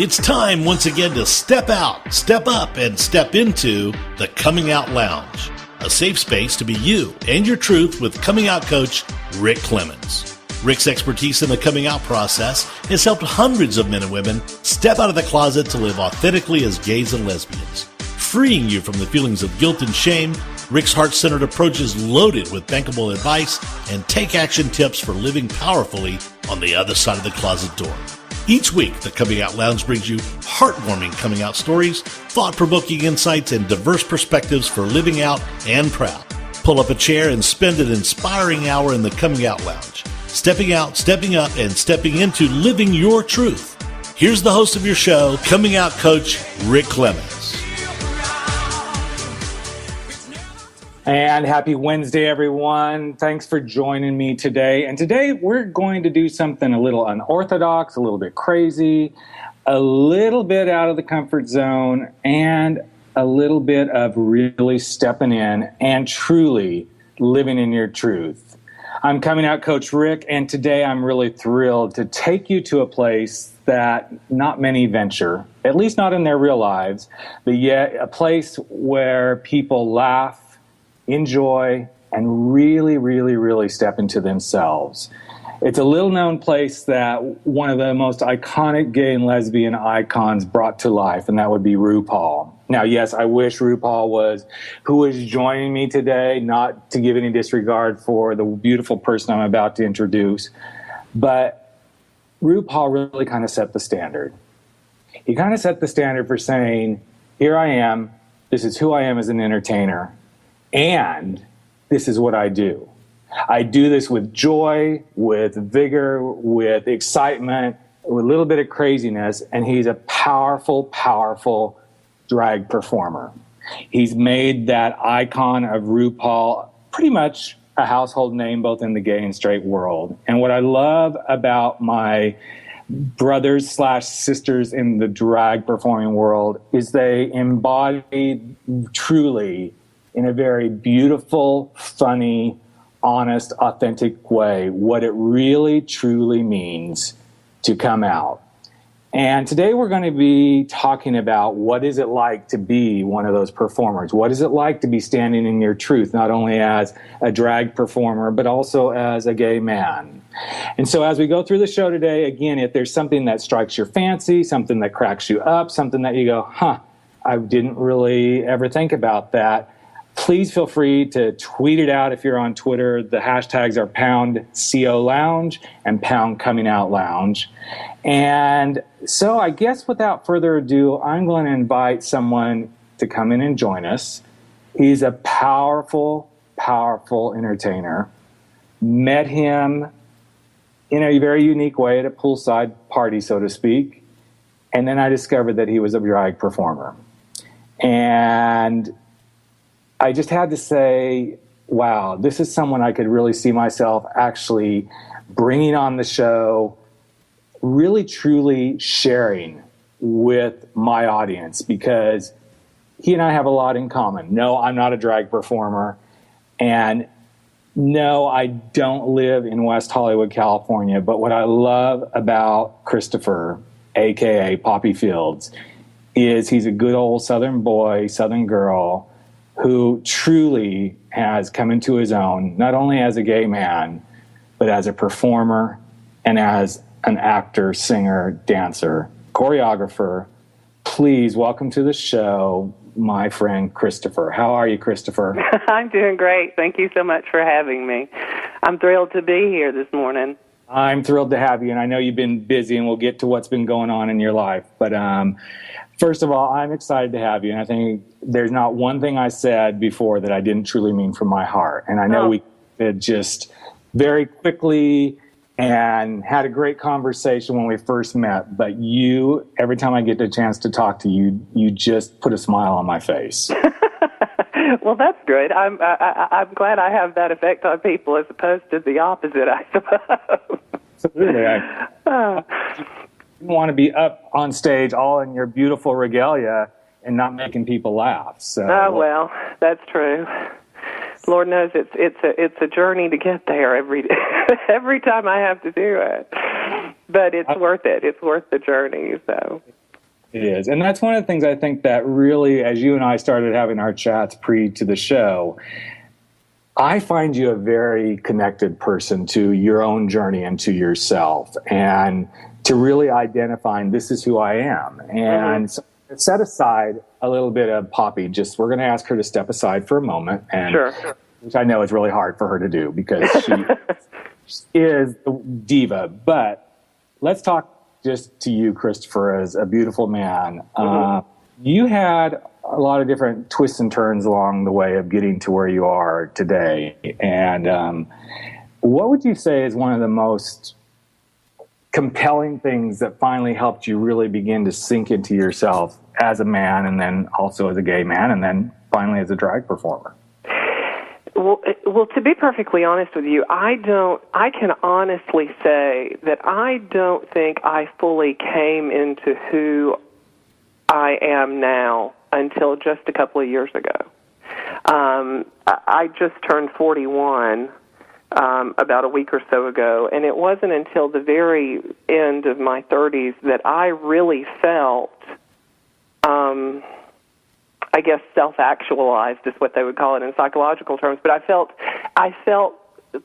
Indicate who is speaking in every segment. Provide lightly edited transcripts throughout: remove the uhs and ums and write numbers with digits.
Speaker 1: It's time once again to step out, step up, and step into the Coming Out Lounge, a safe space to be you and your truth with coming out coach Rick Clemens. Rick's expertise in the coming out process has helped hundreds of men and women step out of the closet to live authentically as gays and lesbians. Freeing you from the feelings of guilt and shame, Rick's heart-centered approach is loaded with bankable advice and take-action tips for living powerfully on the other side of the closet door. Each week, the Coming Out Lounge brings you heartwarming coming out stories, thought-provoking insights, and diverse perspectives for living out and proud. Pull up a chair and spend an inspiring hour in the Coming Out Lounge, stepping out, stepping up, and stepping into living your truth. Here's the host of your show, Coming Out Coach Rick Clemens.
Speaker 2: And happy Wednesday, everyone. Thanks for joining me today. And today we're going to do something a little unorthodox, a little bit crazy, a little bit out of the comfort zone, and a little bit of really stepping in and truly living in your truth. I'm Coming Out Coach Rick, and today I'm really thrilled to take you to a place that not many venture, at least not in their real lives, but yet a place where people laugh, enjoy, and really, really, really step into themselves. It's a little-known place that one of the most iconic gay and lesbian icons brought to life, and that would be RuPaul. Now, yes, I wish RuPaul was who is joining me today, not to give any disregard for the beautiful person I'm about to introduce, but RuPaul really kind of set the standard. He kind of set the standard for saying, here I am, this is who I am as an entertainer, and this is what I do. I do this with joy, with vigor, with excitement, with a little bit of craziness, and he's a powerful, powerful drag performer. He's made that icon of RuPaul pretty much a household name both in the gay and straight world. And what I love about my brothers / sisters in the drag performing world is they embody truly, in a very beautiful, funny, honest, authentic way, what it really, truly means to come out. And today we're going to be talking about what is it like to be one of those performers? What is it like to be standing in your truth, not only as a drag performer, but also as a gay man? And so as we go through the show today, again, if there's something that strikes your fancy, something that cracks you up, something that you go, I didn't really ever think about that, please feel free to tweet it out if you're on Twitter. The hashtags are #CoLounge and #ComingOutLounge. And so I guess without further ado, I'm going to invite someone to come in and join us. He's a powerful, powerful entertainer. Met him in a very unique way at a poolside party, so to speak. And then I discovered that he was a drag performer. And I just had to say, wow, this is someone I could really see myself actually bringing on the show, really truly sharing with my audience, because he and I have a lot in common. No, I'm not a drag performer. And no, I don't live in West Hollywood, California. But what I love about Christopher, a.k.a. Poppy Fields, is he's a good old Southern boy, Southern girl, who truly has come into his own, not only as a gay man, but as a performer and as an actor, singer, dancer, choreographer. Please welcome to the show, my friend Christopher. How are you, Christopher?
Speaker 3: I'm doing great. Thank you so much for having me. I'm thrilled to be here this morning.
Speaker 2: I'm thrilled to have you, and I know you've been busy, and we'll get to what's been going on in your life. But first of all, I'm excited to have you, and I think there's not one thing I said before that I didn't truly mean from my heart. And I know we did just very quickly and had a great conversation when we first met, but you, every time I get the chance to talk to you, you just put a smile on my face.
Speaker 3: Well, that's good. I'm glad I have that effect on people as opposed to the opposite, I suppose.
Speaker 2: Absolutely. I didn't want to be up on stage all in your beautiful regalia and not making people laugh. So.
Speaker 3: Oh, well, that's true. Lord knows it's a journey to get there every time I have to do it. But it's worth it. It's worth the journey. So
Speaker 2: It is. And that's one of the things I think that really, as you and I started having our chats pre to the show, I find you a very connected person to your own journey and to yourself, and to really identifying this is who I am. And so set aside a little bit of Poppy. Just we're going to ask her to step aside for a moment, and
Speaker 3: Sure.
Speaker 2: which I know is really hard for her to do because she is the diva. But let's talk just to you, Christopher, as a beautiful man. You had a lot of different twists and turns along the way of getting to where you are today. And what would you say is one of the most compelling things that finally helped you really begin to sink into yourself as a man, and then also as a gay man, and then finally as a drag performer?
Speaker 3: Well, to be perfectly honest with you, I can honestly say that I don't think I fully came into who I am now until just a couple of years ago. I just turned 41 about a week or so ago, and it wasn't until the very end of my 30s that I really felt, I guess, self-actualized is what they would call it in psychological terms, but I felt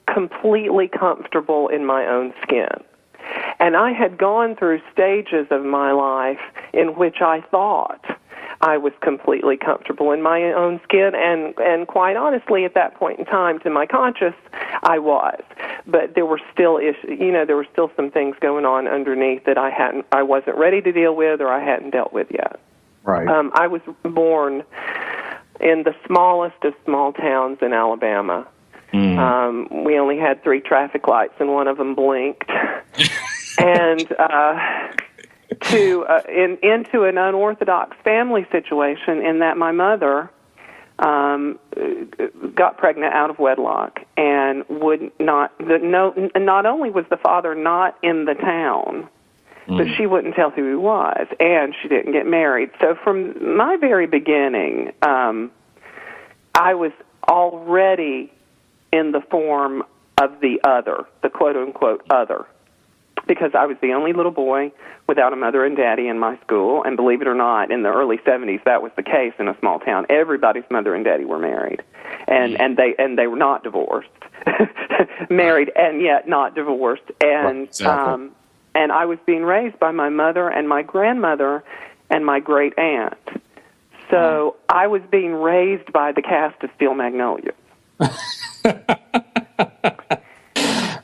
Speaker 3: completely comfortable in my own skin. And I had gone through stages of my life in which I thought I was completely comfortable in my own skin, and quite honestly, at that point in time, to my conscious, I was. But there were still there were still some things going on underneath that I wasn't ready to deal with, or I hadn't dealt with yet.
Speaker 2: Right.
Speaker 3: I was born in the smallest of small towns in Alabama. We only had 3 traffic lights, and one of them blinked. And into an unorthodox family situation in that my mother got pregnant out of wedlock, and not only was the father not in the town, but she wouldn't tell who he was, and she didn't get married. So from my very beginning, I was already in the form of the other, the quote-unquote other, because I was the only little boy without a mother and daddy in my school, and believe it or not, in the early 70s, that was the case in a small town. Everybody's mother and daddy were married, and they were not divorced, married and yet not divorced, and
Speaker 2: Exactly.
Speaker 3: And I was being raised by my mother and my grandmother and my great aunt. So I was being raised by the cast of Steel Magnolias.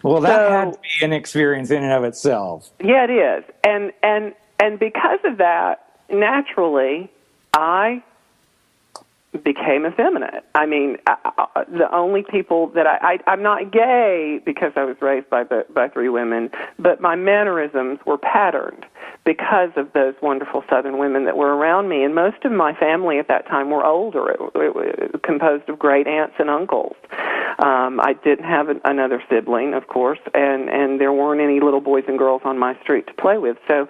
Speaker 2: Well, that had to be an experience in and of itself.
Speaker 3: Yeah, it is. And because of that, naturally, I became effeminate. I mean, the only people that I'm not gay because I was raised by 3 women, but my mannerisms were patterned because of those wonderful Southern women that were around me. And most of my family at that time were older. It was composed of great aunts and uncles. I didn't have another sibling, of course, and there weren't any little boys and girls on my street to play with. So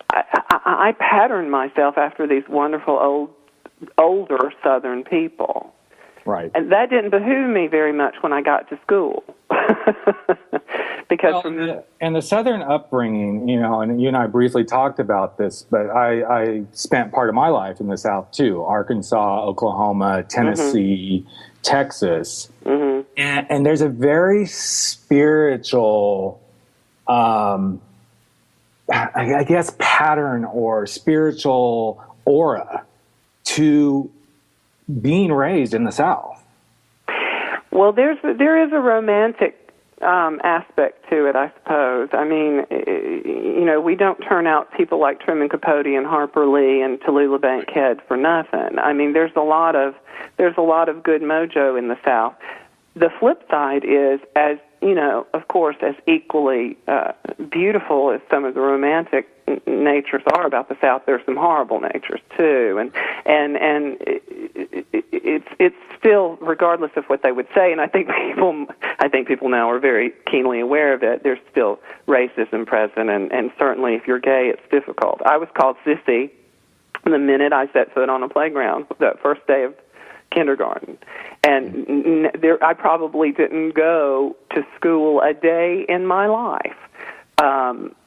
Speaker 3: I patterned myself after these wonderful older Southern people.
Speaker 2: Right.
Speaker 3: And that didn't behoove me very much when I got to school. Because
Speaker 2: the Southern upbringing, and you and I briefly talked about this, but I spent part of my life in the South too, Arkansas, Oklahoma, Tennessee, Texas. And there's a very spiritual, I guess, pattern or spiritual aura to being raised in the South.
Speaker 3: Well, there is a romantic aspect to it, I suppose. I mean, we don't turn out people like Truman Capote and Harper Lee and Tallulah Bankhead for nothing. I mean, there's a lot of good mojo in the South. The flip side is, as of course, as equally beautiful as some of the romantic natures are about the South, there's some horrible natures too, and it's still, regardless of what they would say, and I think people now are very keenly aware of it. There's still racism present, and certainly if you're gay, it's difficult. I was called sissy the minute I set foot on a playground that first day of kindergarten. And I probably didn't go to school a day in my life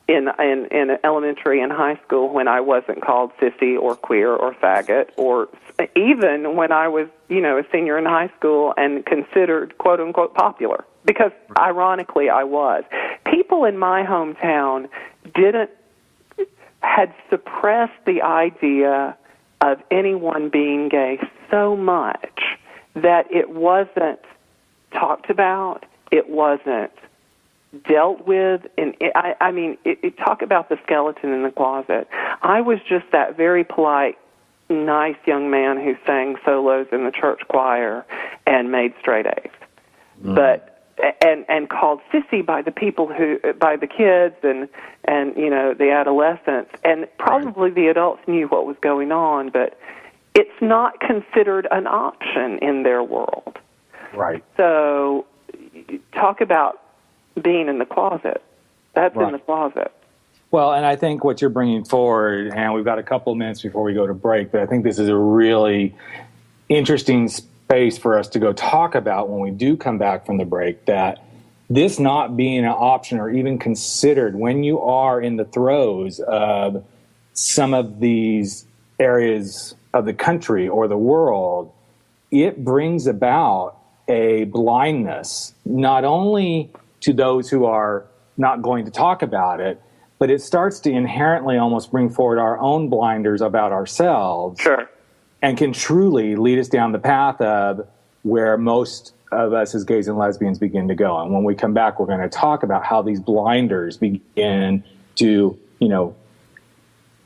Speaker 3: in elementary and high school when I wasn't called sissy or queer or faggot, or even when I was, a senior in high school and considered quote unquote popular, because ironically I was. People in my hometown had suppressed the idea of anyone being gay so much that it wasn't talked about, it wasn't dealt with, and talk about the skeleton in the closet. I was just that very polite, nice young man who sang solos in the church choir and made straight A's, but and called sissy by the kids and the adolescents, and probably the adults knew what was going on, but it's not considered an option in their world.
Speaker 2: Right.
Speaker 3: So talk about being in the closet. That's in the closet.
Speaker 2: Well, and I think what you're bringing forward, and we've got a couple of minutes before we go to break, but I think this is a really interesting space for us to go talk about when we do come back from the break, that this not being an option or even considered when you are in the throes of some of these areas of the country or the world, it brings about a blindness, not only to those who are not going to talk about it, but it starts to inherently almost bring forward our own blinders about ourselves.
Speaker 3: Sure.
Speaker 2: And can truly lead us down the path of where most of us as gays and lesbians begin to go. And when we come back, we're going to talk about how these blinders begin to,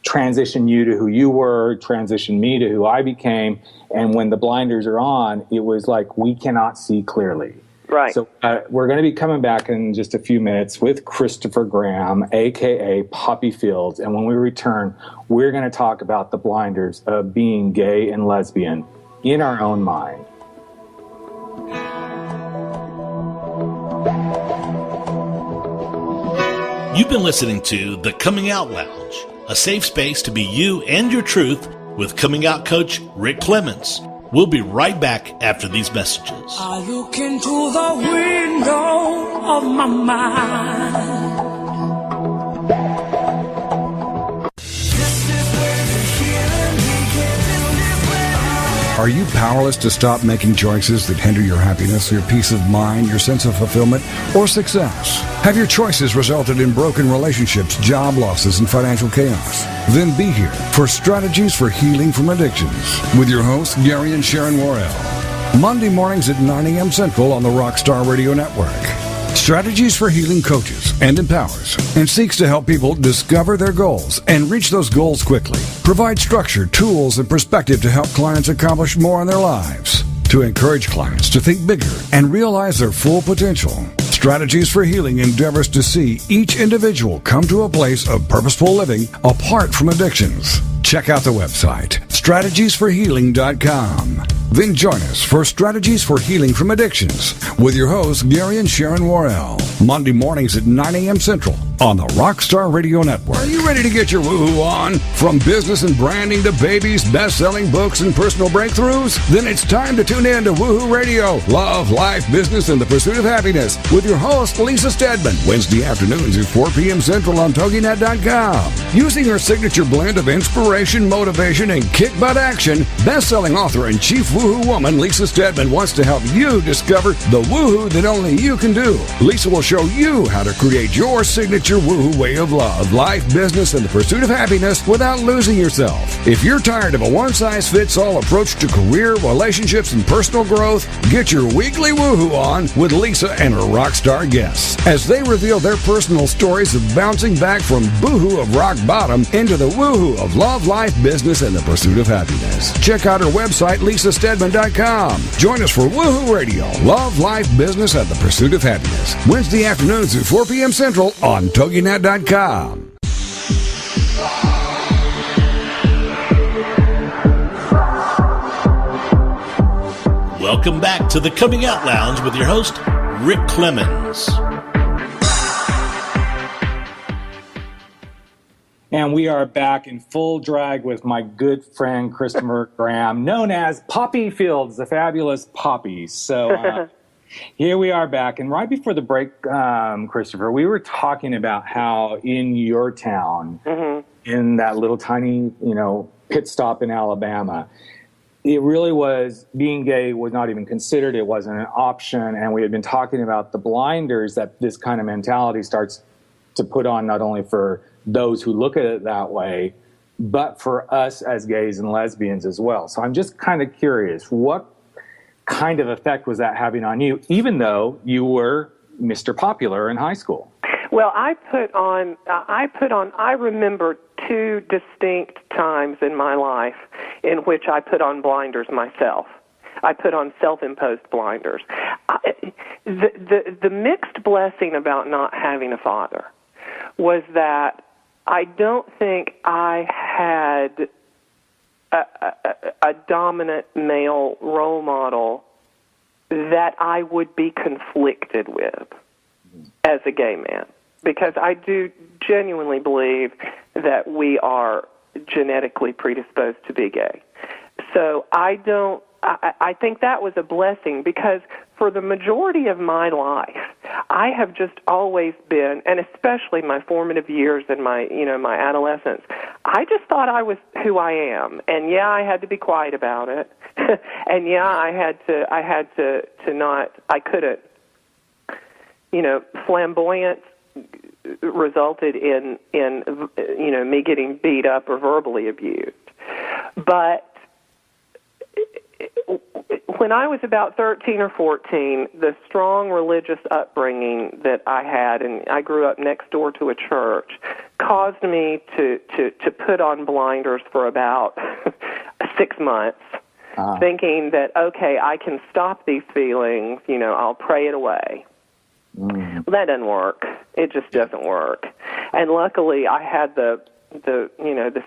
Speaker 2: transition you to who you were, transition me to who I became. And when the blinders are on, it was like we cannot see clearly.
Speaker 3: Right.
Speaker 2: So we're going to be coming back in just a few minutes with Christopher Graham, a.k.a. Poppy Fields. And when we return, we're going to talk about the blinders of being gay and lesbian in our own mind.
Speaker 1: You've been listening to The Coming Out Lounge, a safe space to be you and your truth with coming out coach Rick Clemens. We'll be right back after these messages.
Speaker 4: I look into the window of my mind.
Speaker 5: Are you powerless to stop making choices that hinder your happiness, your peace of mind, your sense of fulfillment, or success? Have your choices resulted in broken relationships, job losses, and financial chaos? Then be here for Strategies for Healing from Addictions with your hosts, Gary and Sharon Worrell. Monday mornings at 9 a.m. Central on the Rockstar Radio Network. Strategies for Healing coaches and empowers and seeks to help people discover their goals and reach those goals quickly. Provide structure, tools, and perspective to help clients accomplish more in their lives. To encourage clients to think bigger and realize their full potential. Strategies for Healing endeavors to see each individual come to a place of purposeful living apart from addictions. Check out the website, strategiesforhealing.com. Then join us for Strategies for Healing from Addictions with your hosts, Gary and Sharon Worrell. Monday mornings at 9 a.m. Central on the Rockstar Radio Network. Are you ready to get your woohoo on? From business and branding to babies, best-selling books, and personal breakthroughs? Then it's time to tune in to Woohoo Radio, Love, Life, Business, and the Pursuit of Happiness with your host, Lisa Steadman. Wednesday afternoons at 4 p.m. Central on TogiNet.com. Using her signature blend of inspiration, motivation, and kick-butt action, best-selling author and chief woohoo woman Lisa Steadman wants to help you discover the woohoo that only you can do. Lisa will show you how to create your signature woohoo way of love, life, business, and the pursuit of happiness without losing yourself. If you're tired of a one-size-fits-all approach to career, relationships, and personal growth, get your weekly woohoo on with Lisa and her rockstar guests as they reveal their personal stories of bouncing back from boohoo of rock bottom into the woohoo of love, life, business, and the pursuit of happiness. Check out her website, LisaSteadman.com. Join us for Woohoo Radio, Love, Life, Business, and the Pursuit of Happiness. Wednesday afternoons at 4 p.m. Central on TogiNet.com.
Speaker 1: Welcome back to the Coming Out Lounge with your host, Rick Clemens.
Speaker 2: And we are back in full drag with my good friend, Christopher Graham, known as Poppy Fields, the fabulous Poppy. So Here we are back. And right before the break, Christopher, we were talking about how in your town, in that little tiny, pit stop in Alabama, it really was, being gay was not even considered. It wasn't an option. And we had been talking about the blinders that this kind of mentality starts to put on, not only for those who look at it that way, but for us as gays and lesbians as well. So I'm just kind of curious, what kind of effect was that having on you, even though you were Mr. Popular in high school?
Speaker 3: Well, I remember two distinct times in my life in which I put on blinders myself. I put on self-imposed blinders. The mixed blessing about not having a father was that I don't think I had a dominant male role model that I would be conflicted with as a gay man, because I do genuinely believe that we are genetically predisposed to be gay. So I think that was a blessing, because for the majority of my life, I have just always been, and especially my formative years and my adolescence, I just thought I was who I am. And yeah, I had to be quiet about it. And yeah, I couldn't, flamboyance resulted in me getting beat up or verbally abused. But when I was about 13 or 14, the strong religious upbringing that I had, and I grew up next door to a church, caused me to put on blinders for about 6 months, thinking that, okay, I can stop these feelings, I'll pray it away. Well, that doesn't work. It just doesn't work. And luckily, I had the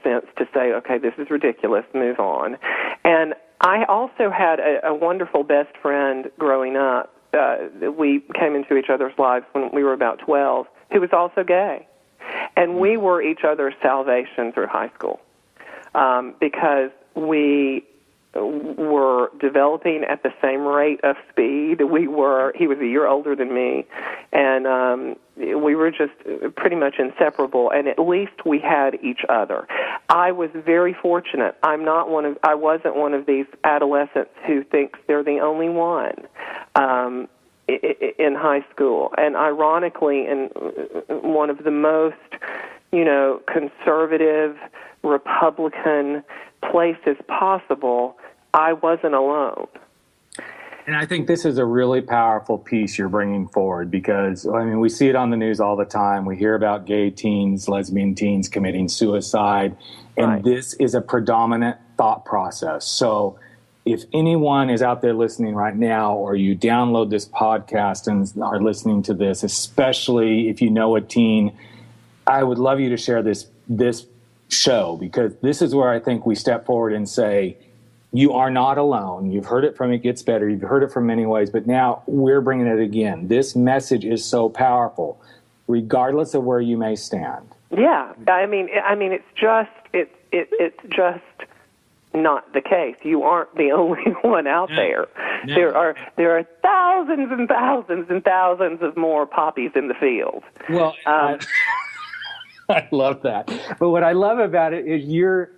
Speaker 3: sense to say, okay, this is ridiculous, move on. And I also had a wonderful best friend growing up. We came into each other's lives when we were about 12, who was also gay. And we were each other's salvation through high school, because we were developing at the same rate of speed. He was a year older than me, and we were just pretty much inseparable, and at least we had each other. I was very fortunate. I wasn't one of these adolescents who thinks they're the only one in high school. And ironically, in one of the most, conservative, Republican places possible, I wasn't alone.
Speaker 2: And I think this is a really powerful piece you're bringing forward, because, we see it on the news all the time. We hear about gay teens, lesbian teens committing suicide, and
Speaker 3: Right.
Speaker 2: This is a predominant thought process. So if anyone is out there listening right now, or you download this podcast and are listening to this, especially if you know a teen, I would love you to share this show, because this is where I think we step forward and say, you are not alone. You've heard it from It Gets Better. You've heard it from many ways, but now we're bringing it again. This message is so powerful, regardless of where you may stand.
Speaker 3: Yeah, it's just not the case. You aren't the only one out there.
Speaker 2: No.
Speaker 3: There are thousands and thousands and thousands of more poppies in the field.
Speaker 2: Well, I love that. But what I love about it is you're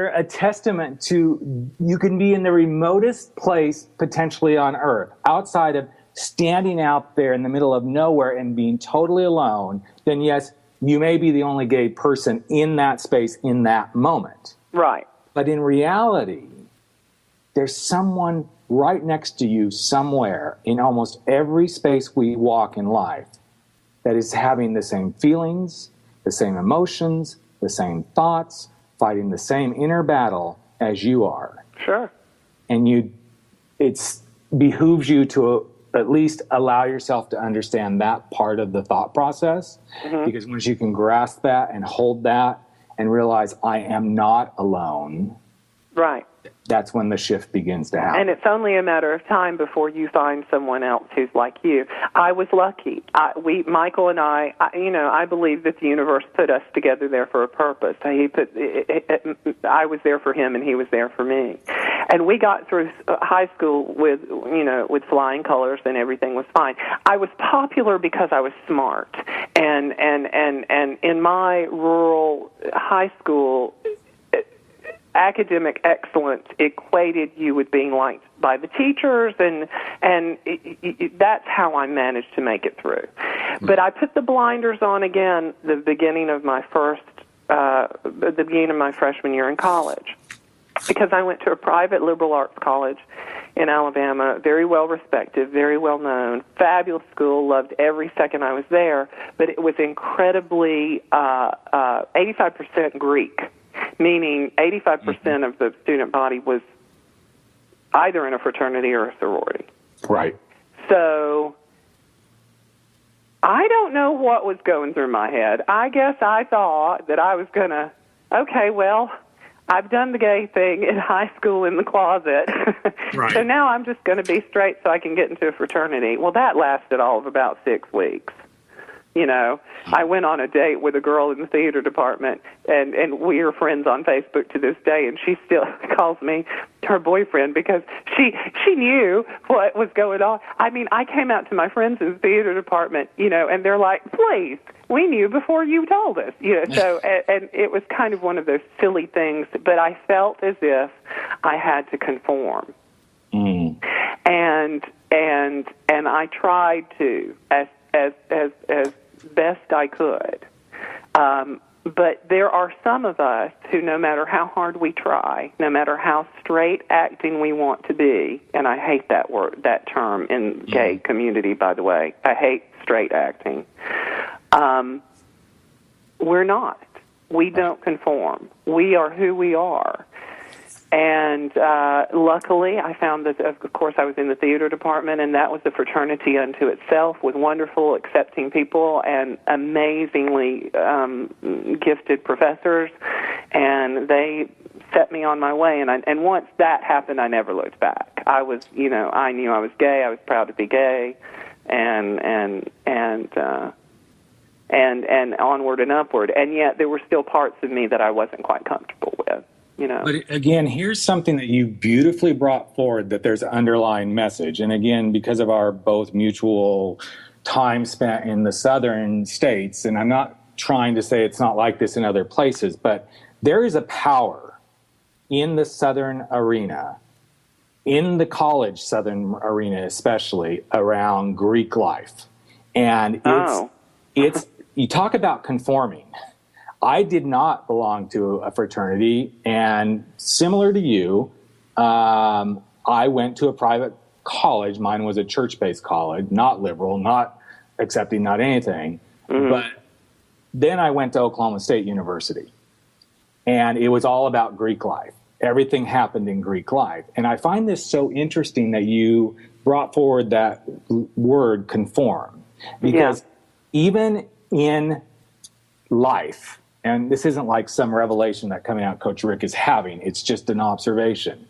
Speaker 2: a testament to, you can be in the remotest place potentially on earth, outside of standing out there in the middle of nowhere and being totally alone. Then yes, you may be the only gay person in that space in that moment.
Speaker 3: Right.
Speaker 2: But in reality, there's someone right next to you somewhere in almost every space we walk in life that is having the same feelings, the same emotions, the same thoughts, fighting the same inner battle as you are.
Speaker 3: Sure.
Speaker 2: And it behooves you to at least allow yourself to understand that part of the thought process, because once you can grasp that and hold that and realize I am not alone,
Speaker 3: right,
Speaker 2: that's when the shift begins to happen.
Speaker 3: And it's only a matter of time before you find someone else who's like you. I was lucky. Michael and I believe that the universe put us together there for a purpose. I was there for him, and he was there for me. And we got through high school with flying colors, and everything was fine. I was popular because I was smart, and in my rural high school, academic excellence equated you with being liked by the teachers, and that's how I managed to make it through. But I put the blinders on again the beginning of my freshman year in college, because I went to a private liberal arts college in Alabama, very well respected, very well known, fabulous school, loved every second I was there, but it was incredibly 85% Greek, meaning 85% of the student body was either in a fraternity or a sorority.
Speaker 2: Right.
Speaker 3: So I don't know what was going through my head. I guess I thought that I was going to, okay, well, I've done the gay thing in high school in the closet,
Speaker 2: Right.
Speaker 3: So now I'm just going to be straight so I can get into a fraternity. Well, that lasted all of about 6 weeks. I went on a date with a girl in the theater department, and we are friends on Facebook to this day, and she still calls me her boyfriend because she knew what was going on. I mean, I came out to my friends in the theater department, and they're like, please, we knew before you told us. So, and it was kind of one of those silly things, but I felt as if I had to conform. And I tried to as best I could. But there are some of us who, no matter how hard we try, no matter how straight acting we want to be, and I hate that word, that term in gay community, by the way. I hate straight acting. We're not. We don't conform. We are who we are. And luckily, I found that, of course, I was in the theater department, and that was a fraternity unto itself with wonderful, accepting people and amazingly gifted professors. And they set me on my way. And once that happened, I never looked back. I was, I knew I was gay. I was proud to be gay, and onward and upward. And yet, there were still parts of me that I wasn't quite comfortable with.
Speaker 2: But again, here's something that you beautifully brought forward, that there's an underlying message. And again, because of our both mutual time spent in the southern states, and I'm not trying to say it's not like this in other places, but there is a power in the southern arena, in the college southern arena especially, around Greek life. And it's you talk about conforming. I did not belong to a fraternity, and similar to you, I went to a private college. Mine was a church-based college, not liberal, not accepting, not anything. But then I went to Oklahoma State University, and it was all about Greek life. Everything happened in Greek life. And I find this so interesting that you brought forward that word conform, because even in life, and this isn't like some revelation that Coming Out Coach Rick is having. It's just an observation.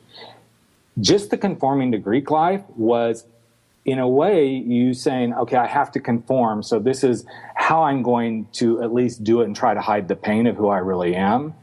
Speaker 2: Just the conforming to Greek life was, in a way, you saying, okay, I have to conform, so this is how I'm going to at least do it and try to hide the pain of who I really am.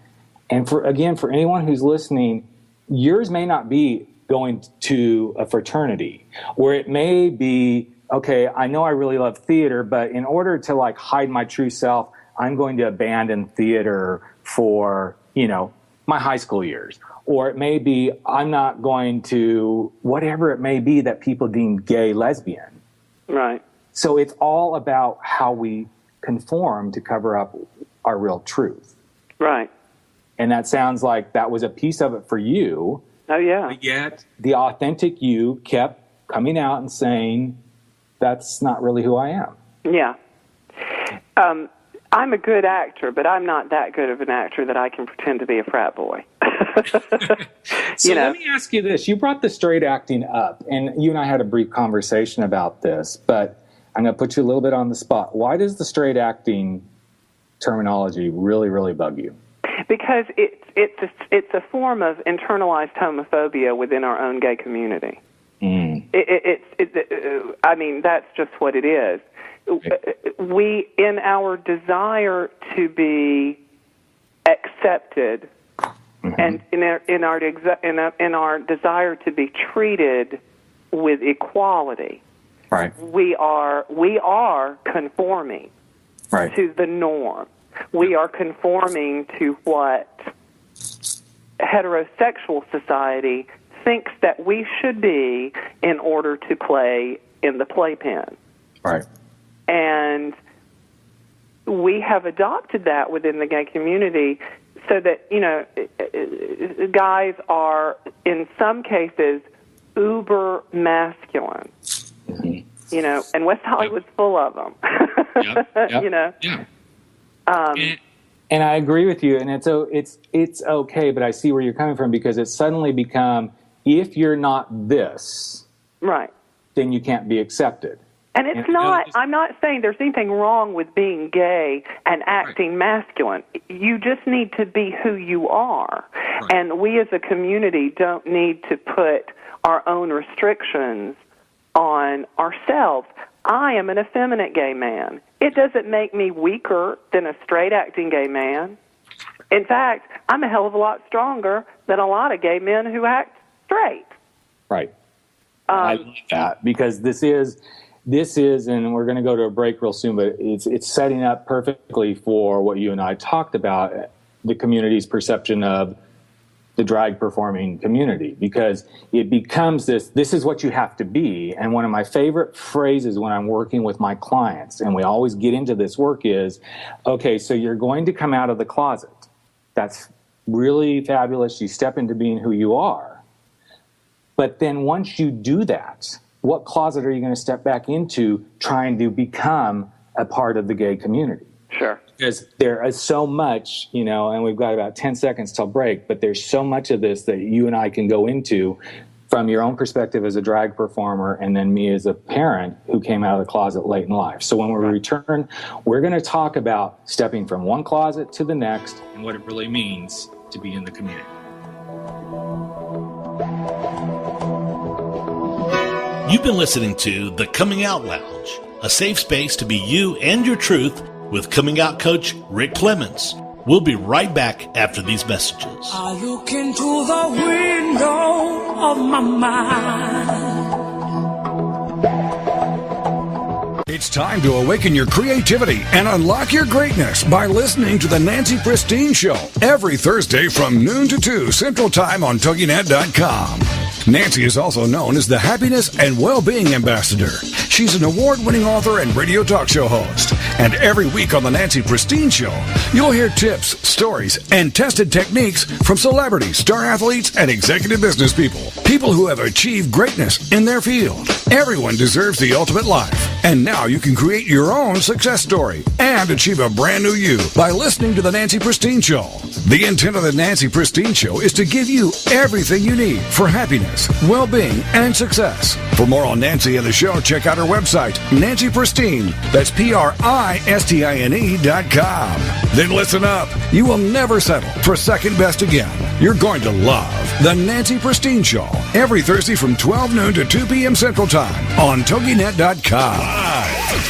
Speaker 2: And for anyone who's listening, yours may not be going to a fraternity, or it may be, okay, I know I really love theater, but in order to hide my true self, I'm going to abandon theater for, my high school years. Or it may be, I'm not going to, whatever it may be that people deem gay, lesbian.
Speaker 3: Right.
Speaker 2: So it's all about how we conform to cover up our real truth.
Speaker 3: Right.
Speaker 2: And that sounds like that was a piece of it for you.
Speaker 3: Oh, yeah.
Speaker 2: But yet the authentic you kept coming out and saying, that's not really who I am.
Speaker 3: Yeah. I'm a good actor, but I'm not that good of an actor that I can pretend to be a frat boy.
Speaker 2: So let me ask you this. You brought the straight acting up, and you and I had a brief conversation about this, but I'm going to put you a little bit on the spot. Why does the straight acting terminology really, really bug you?
Speaker 3: Because it's a form of internalized homophobia within our own gay community. I mean, that's just what it is. We, in our desire to be accepted and in our desire to be treated with equality,
Speaker 2: Right.
Speaker 3: we are conforming to the norm. We are conforming to what heterosexual society thinks that we should be in order to play in the playpen.
Speaker 2: Right.
Speaker 3: And we have adopted that within the gay community so that, guys are, in some cases, uber masculine. Mm-hmm. And West Hollywood's full of them.
Speaker 2: And I agree with you, and it's okay, but I see where you're coming from, because it's suddenly become, if you're not this,
Speaker 3: right,
Speaker 2: then you can't be accepted.
Speaker 3: And it's not, I'm not saying there's anything wrong with being gay and acting masculine. You just need to be who you are. Right. And we as a community don't need to put our own restrictions on ourselves. I am an effeminate gay man. It doesn't make me weaker than a straight acting gay man. In fact, I'm a hell of a lot stronger than a lot of gay men who act straight.
Speaker 2: Right. I like that, because this is, and we're going to go to a break real soon, but it's setting up perfectly for what you and I talked about, the community's perception of the drag performing community, because it becomes this is what you have to be. And one of my favorite phrases when I'm working with my clients, and we always get into this work, is, okay, so you're going to come out of the closet. That's really fabulous. You step into being who you are. But then once you do that, what closet are you going to step back into trying to become a part of the gay community?
Speaker 3: Sure.
Speaker 2: Because there is so much, and we've got about 10 seconds till break, but there's so much of this that you and I can go into from your own perspective as a drag performer, and then me as a parent who came out of the closet late in life. So when we return, we're going to talk about stepping from one closet to the next and what it really means to be in the community.
Speaker 1: You've been listening to The Coming Out Lounge, a safe space to be you and your truth with coming out coach Rick Clemens. We'll be right back after these messages.
Speaker 4: I look into the window of my mind.
Speaker 5: It's time to awaken your creativity and unlock your greatness by listening to The Nancy Pristine Show every Thursday from noon to 2 Central Time on TogiNet.com. Nancy is also known as the Happiness and Well-Being Ambassador. She's an award-winning author and radio talk show host. And every week on The Nancy Pristine Show, you'll hear tips, stories, and tested techniques from celebrities, star athletes, and executive business people. People who have achieved greatness in their field. Everyone deserves the ultimate life. And now you can create your own success story and achieve a brand new you by listening to The Nancy Pristine Show. The intent of The Nancy Pristine Show is to give you everything you need for happiness, well-being, and success. For more on Nancy and the show, check out her website, Nancy Pristine. That's PRISTINE.com. Then listen up. You will never settle for second best again. You're going to love The Nancy Pristine Show every Thursday from 12 noon to 2 p.m. Central Time on TogiNet.com.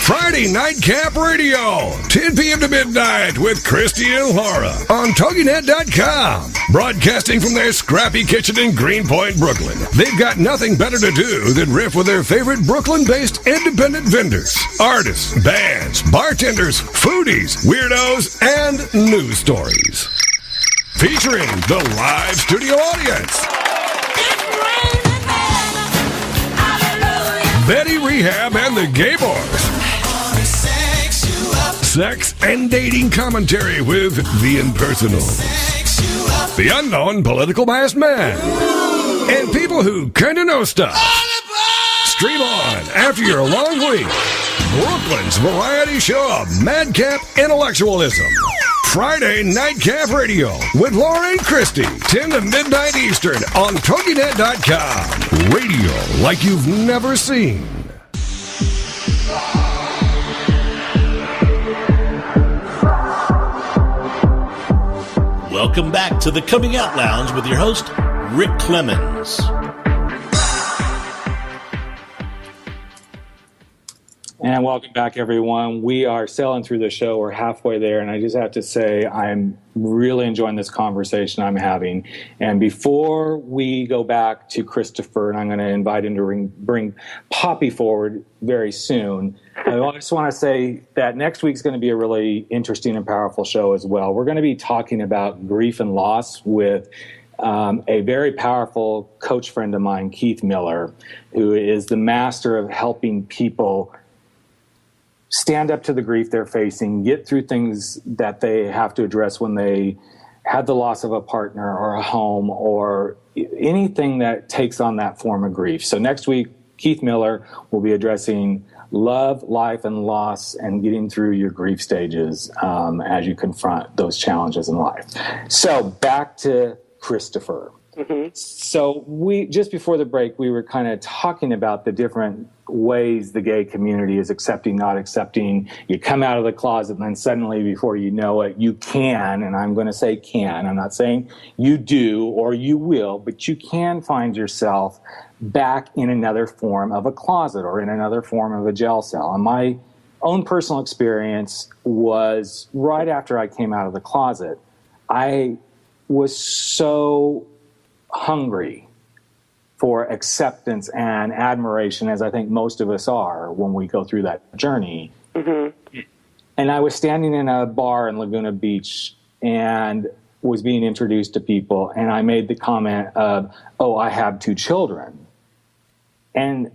Speaker 5: Friday Nightcap Radio, 10 p.m. to midnight with Christy and Laura on TogiNet.com. Broadcasting from their scrappy kitchen in Greenpoint, Brooklyn. They've got nothing better to do than riff with their favorite Brooklyn-based independent vendors, artists, bands, bartenders, foodies, weirdos, and news stories. Featuring the live studio audience. Betty Rehab and the Gay Boys. Sex and dating commentary with the Impersonals. The unknown political masked man. And people who kind of know stuff. Stream on after your long week. Brooklyn's variety show of madcap intellectualism. Friday Nightcap Radio with Laura and Christy, 10 to midnight Eastern on TogiNet.com. Radio like you've never seen.
Speaker 1: Welcome back to the Coming Out Lounge with your host, Rick Clemens.
Speaker 2: And welcome back, everyone. We are sailing through the show. We're halfway there, and I just have to say I'm really enjoying this conversation I'm having. And before we go back to Christopher, and I'm going to invite him to bring Poppy forward very soon, I just want to say that next week's going to be a really interesting and powerful show as well. We're going to be talking about grief and loss with a very powerful coach friend of mine, Keith Miller, who is the master of helping people stand up to the grief they're facing, get through things that they have to address when they had the loss of a partner or a home or anything that takes on that form of grief. So next week, Keith Miller will be addressing love, life, and loss, and getting through your grief stages as you confront those challenges in life. So back to Christopher. Mm-hmm. So just before the break, we were kind of talking about the different ways the gay community is accepting, not accepting. You come out of the closet, and then suddenly, before you know it, you can, and I'm going to say can. I'm not saying you do or you will, but you can find yourself back in another form of a closet or in another form of a jail cell. And my own personal experience was right after I came out of the closet, I was so hungry for acceptance and admiration, as I think most of us are when we go through that journey. Mm-hmm. And I was standing in a bar in Laguna Beach and was being introduced to people, and I made the comment of, "Oh, I have 2 children." And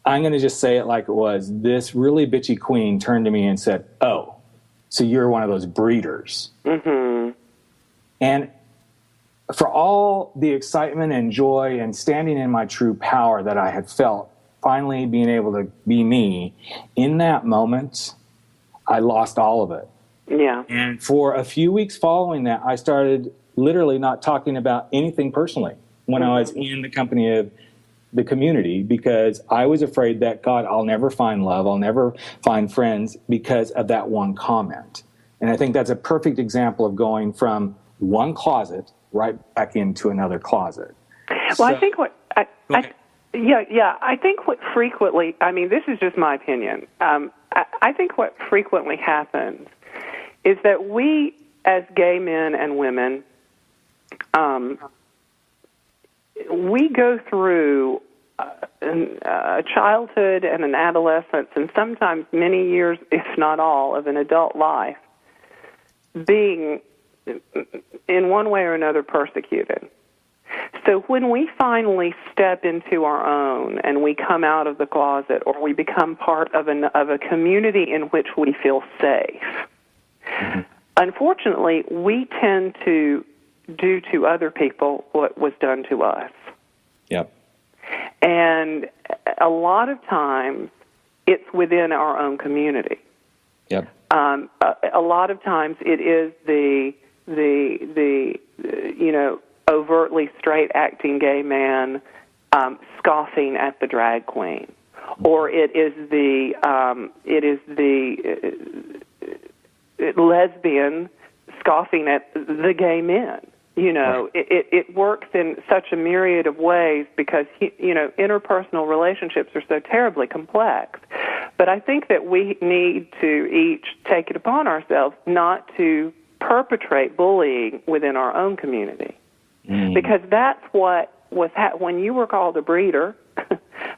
Speaker 2: I'm going to just say it like it was. This really bitchy queen turned to me and said, "Oh, so you're one of those breeders." Mm-hmm. And for all the excitement and joy and standing in my true power that I had felt, finally being able to be me, in that moment, I lost all of it.
Speaker 3: Yeah.
Speaker 2: And for a few weeks following that, I started literally not talking about anything personally when I was in the company of the community, because I was afraid that, God, I'll never find love, I'll never find friends because of that one comment. And I think that's a perfect example of going from one closet right back into another closet.
Speaker 3: Well,
Speaker 2: so,
Speaker 3: I think I think what frequently, I mean, this is just my opinion. I think what frequently happens is that we, as gay men and women, we go through a childhood and an adolescence, and sometimes many years, if not all, of an adult life, being in one way or another persecuted. So when we finally step into our own and we come out of the closet, or we become part of a community in which we feel safe, mm-hmm. Unfortunately, we tend to do to other people what was done to us.
Speaker 2: Yep.
Speaker 3: And a lot of times it's within our own community.
Speaker 2: Yep.
Speaker 3: A lot of times it is the overtly straight acting gay man scoffing at the drag queen, or it is the lesbian scoffing at the gay men. Right. It works in such a myriad of ways because interpersonal relationships are so terribly complex. But I think that we need to each take it upon ourselves not to perpetrate bullying within our own community. Because that's what was when you were called a breeder,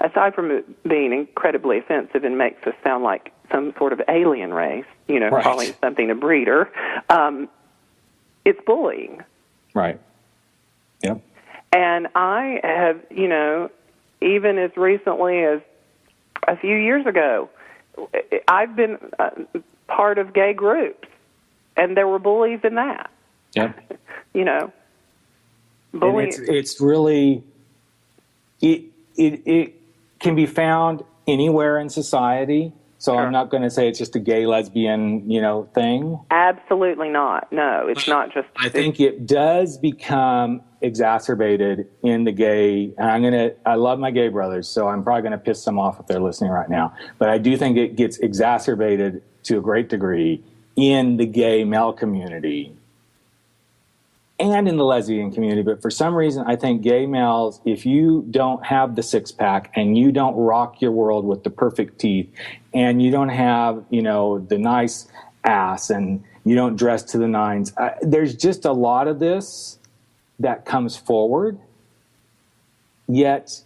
Speaker 3: aside from it being incredibly offensive and makes us sound like some sort of alien race, right. Calling something a breeder, it's bullying.
Speaker 2: Right. Yep.
Speaker 3: And I have, even as recently as a few years ago, I've been part of gay groups, and there were bullies in that.
Speaker 2: Yep.
Speaker 3: Bullying.
Speaker 2: And it's really, it can be found anywhere in society. So sure. I'm not going to say it's just a gay lesbian, thing.
Speaker 3: Absolutely not. No, it's not just.
Speaker 2: I think it does become exacerbated in the gay, and I love my gay brothers, so I'm probably going to piss them off if they're listening right now. But I do think it gets exacerbated to a great degree in the gay male community and in the lesbian community, but for some reason, I think gay males, if you don't have the six-pack and you don't rock your world with the perfect teeth and you don't have, the nice ass and you don't dress to the nines, there's just a lot of this that comes forward. Yet,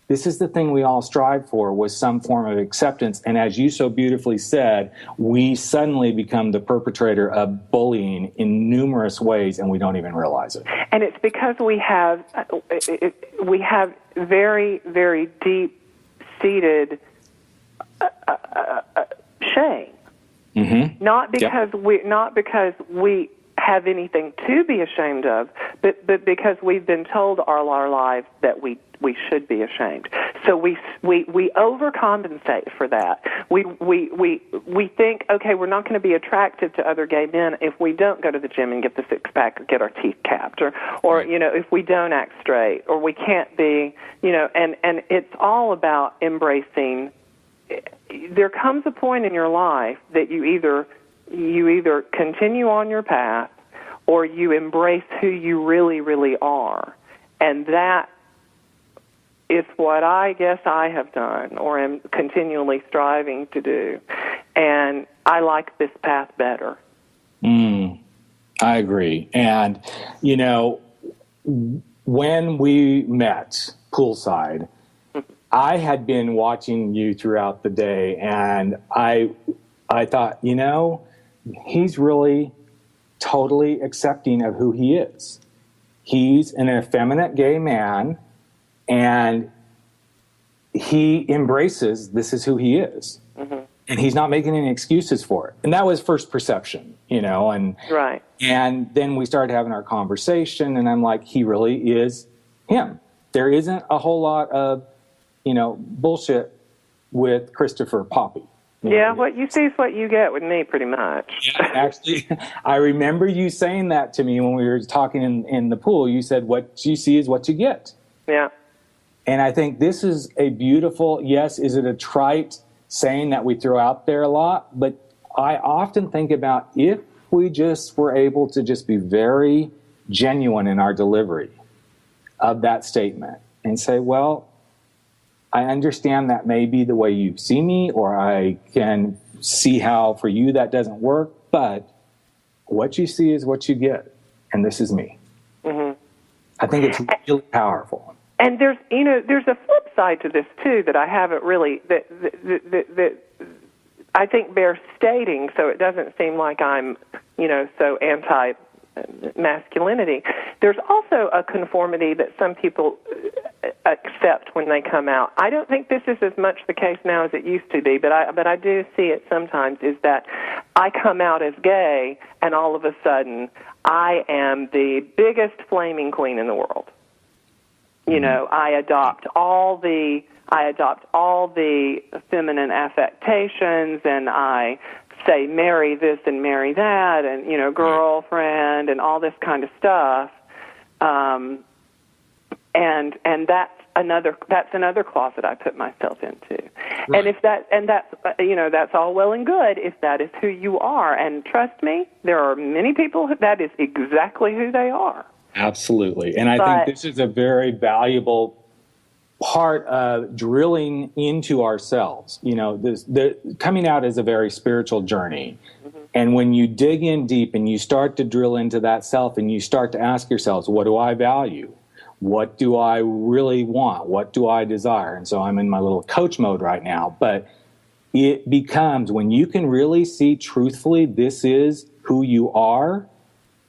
Speaker 2: this is the thing we all strive for, was some form of acceptance. And as you so beautifully said, we suddenly become the perpetrator of bullying in numerous ways, and we don't even realize it.
Speaker 3: And it's because we have very, very deep-seated shame. Mm-hmm. Not because we have anything to be ashamed of, but because we've been told all our lives that we should be ashamed. So we overcompensate for that. We think, okay, we're not going to be attractive to other gay men if we don't go to the gym and get the six pack or get our teeth capped, or if we don't act straight, or we can't be, and it's all about embracing. There comes a point in your life that you either continue on your path or you embrace who you really, really are. And that is what I guess I have done or am continually striving to do. And I like this path better.
Speaker 2: I agree. And, when we met poolside, I had been watching you throughout the day, and I thought, he's really totally accepting of who he is. He's an effeminate gay man, and he embraces this is who he is. Mm-hmm. And he's not making any excuses for it. And that was first perception, and
Speaker 3: right.
Speaker 2: And then we started having our conversation, and I'm like, he really is him. There isn't a whole lot of, bullshit with Christopher Poppy.
Speaker 3: Yeah, what you see is what you get with me, pretty much.
Speaker 2: Yeah, actually, I remember you saying that to me when we were talking in the pool. You said, what you see is what you get.
Speaker 3: Yeah.
Speaker 2: And I think this is a beautiful, yes, is it a trite saying that we throw out there a lot? But I often think about if we just were able to just be very genuine in our delivery of that statement and say, well, I understand that may be the way you see me, or I can see how for you that doesn't work, but what you see is what you get, and this is me. Mm-hmm. I think it's really powerful.
Speaker 3: And there's a flip side to this too that I haven't really that I think bears stating, so it doesn't seem like I'm so anti-masculinity. There's also a conformity that some people accept when they come out. I don't think this is as much the case now as it used to be, but I do see it sometimes, is that I come out as gay and all of a sudden I am the biggest flaming queen in the world. I adopt all the feminine affectations, and I say marry this and marry that, and girlfriend and all this kind of stuff. And that's another closet I put myself into. Right. And that's all well and good if that is who you are. And trust me, there are many people that is exactly who they are.
Speaker 2: Absolutely. And I think this is a very valuable part of drilling into ourselves. The coming out is a very spiritual journey. Mm-hmm. And when you dig in deep and you start to drill into that self and you start to ask yourselves, what do I value? What do I really want? What do I desire? And so I'm in my little coach mode right now. But it becomes, when you can really see truthfully this is who you are,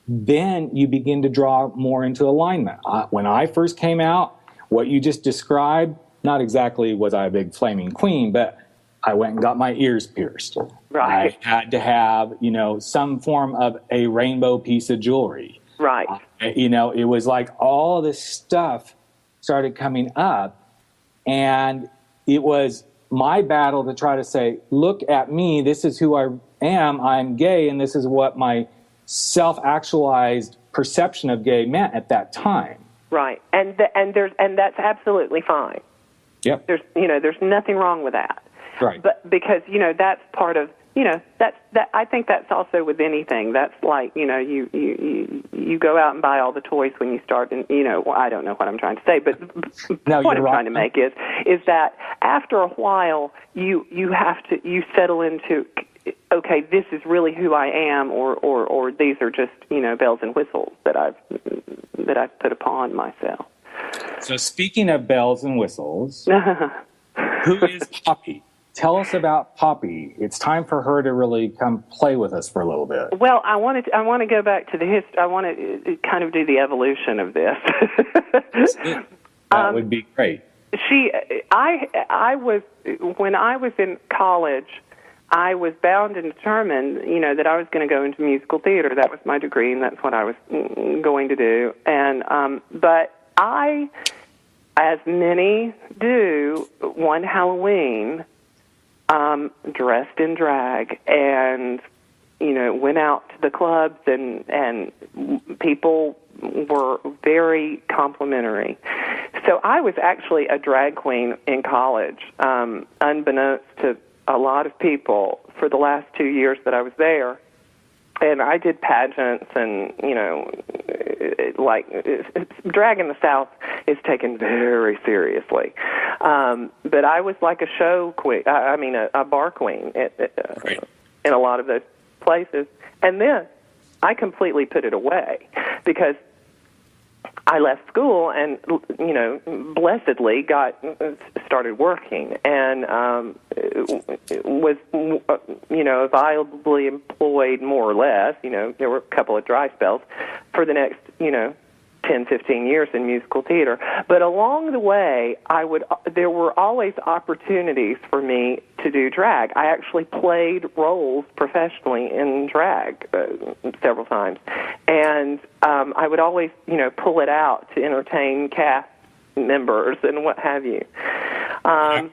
Speaker 2: then you begin to draw more into alignment. When I first came out, what you just described, not exactly was I a big flaming queen, but I went and got my ears pierced.
Speaker 3: Right.
Speaker 2: I had to have, some form of a rainbow piece of jewelry.
Speaker 3: Right.
Speaker 2: It was like all this stuff started coming up, and it was my battle to try to say, look at me, this is who I am, I'm gay, and this is what my self-actualized perception of gay meant at that time.
Speaker 3: Right. And that's absolutely fine.
Speaker 2: Yep.
Speaker 3: There's nothing wrong with that.
Speaker 2: Right.
Speaker 3: But because, that's part of I think that's also with anything. That's like, you go out and buy all the toys when you start, and I don't know what I'm trying to say, but
Speaker 2: no,
Speaker 3: what I'm trying to make is that after a while you settle into, okay, this is really who I am, or these are just bells and whistles that I've put upon myself.
Speaker 2: So speaking of bells and whistles, who is Poppy? Tell us about Poppy. It's time for her to really come play with us for a little bit.
Speaker 3: Well, I want to go back to the history. I want to kind of do the evolution of this.
Speaker 2: That would be great.
Speaker 3: I was, when I was in college, I was bound and determined, that I was going to go into musical theater. That was my degree, and that's what I was going to do. And but I, as many do, one Halloween, dressed in drag and, went out to the clubs and people were very complimentary. So I was actually a drag queen in college, unbeknownst to a lot of people for the last 2 years that I was there. And I did pageants and, drag in the South is taken very seriously. But I was like a show queen, a bar queen in a lot of those places. And then I completely put it away because I left school and, blessedly started working and was, viably employed more or less. There were a couple of dry spells for the next, 10, 15 years in musical theater. But along the way, there were always opportunities for me to do drag. I actually played roles professionally in drag several times. And I would always, pull it out to entertain cast members and what have you.
Speaker 2: I